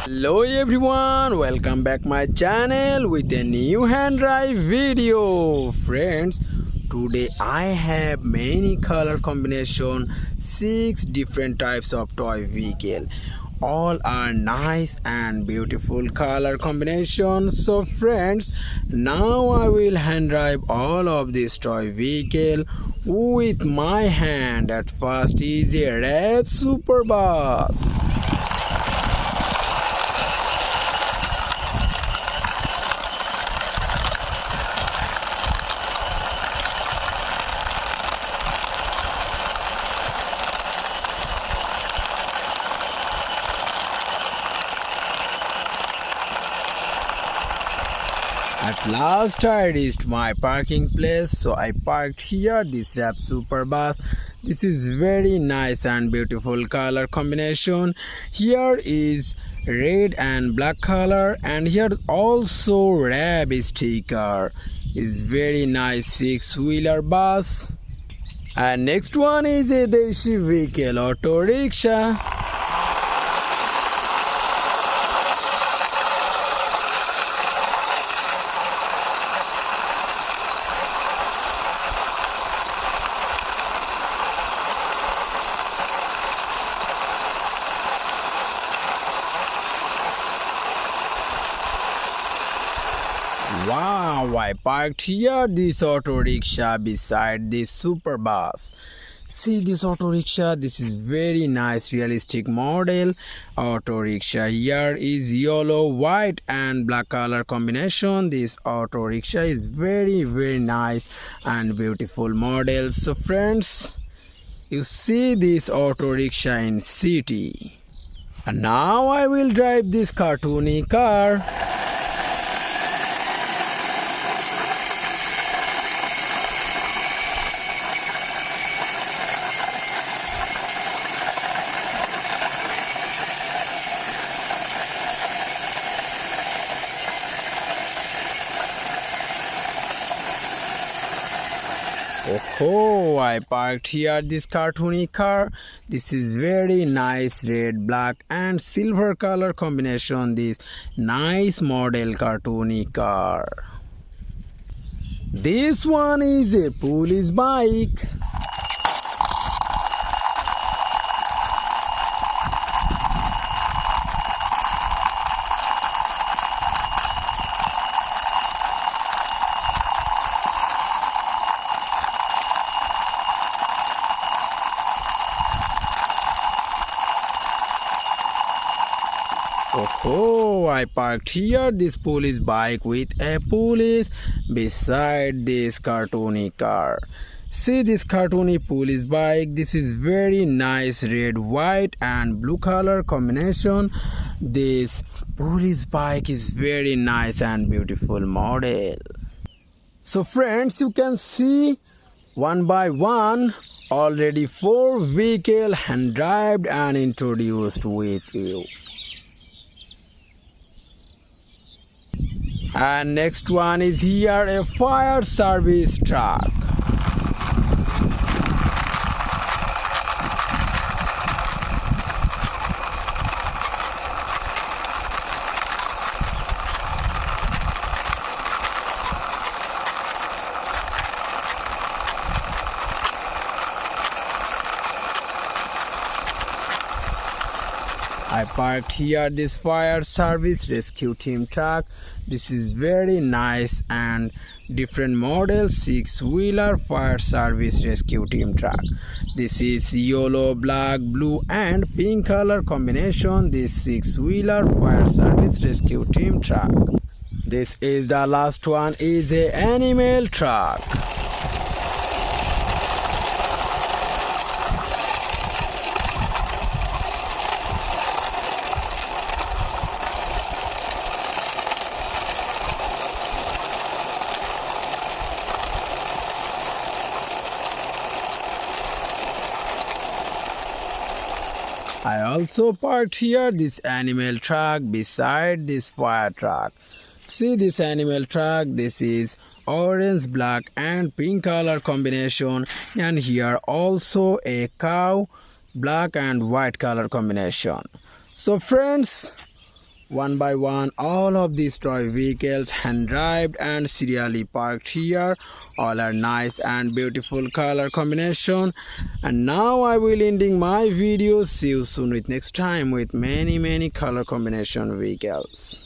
Hello everyone, welcome back my channel with a new hand drive video. Friends, today I have many color combination, 6 different types of toy vehicle. All are nice and beautiful color combinations. So friends, now I will hand drive all of this toy vehicle with my hand. At first is a red super bus. At last I reached my parking place, so I parked here. This wrap super bus. This is very nice and beautiful color combination. Here is red and black color, and here also wrap sticker. Is very nice 6-wheeler bus. And next one is a Deshi vehicle auto rickshaw. Wow, I parked here this auto rickshaw beside this super bus. See this auto rickshaw, this is very nice realistic model auto rickshaw. Here is yellow, white and black color combination. This auto rickshaw is very nice and beautiful model. So friends, you see this auto rickshaw in city. And now I will drive this cartoony car. Oh, I parked here this cartoony car. This is very nice red, black and silver color combination. This nice model cartoony car. This one is a police bike. Oh, I parked here this police bike with a police beside this cartoony car. See this cartoony police bike. This is very nice red, white and blue color combination. This police bike is very nice and beautiful model. So friends, you can see one by one already 4 vehicle hand driven and introduced with you. And next one is here a fire service truck. I parked here this fire service rescue team truck. This is very nice and different model 6-wheeler fire service rescue team truck. This is yellow, black, blue and pink color combination. This 6-wheeler fire service rescue team truck. This is the last one is a animal truck. I also parked here this animal truck beside this fire truck. See this animal truck, this is orange, black and pink color combination, and here also a cow, black and white color combination. So friends, one by one all of these toy vehicles, hand drive and serially parked here. All are nice and beautiful color combination. And now I will ending my video. See you soon with next time with many color combination vehicles.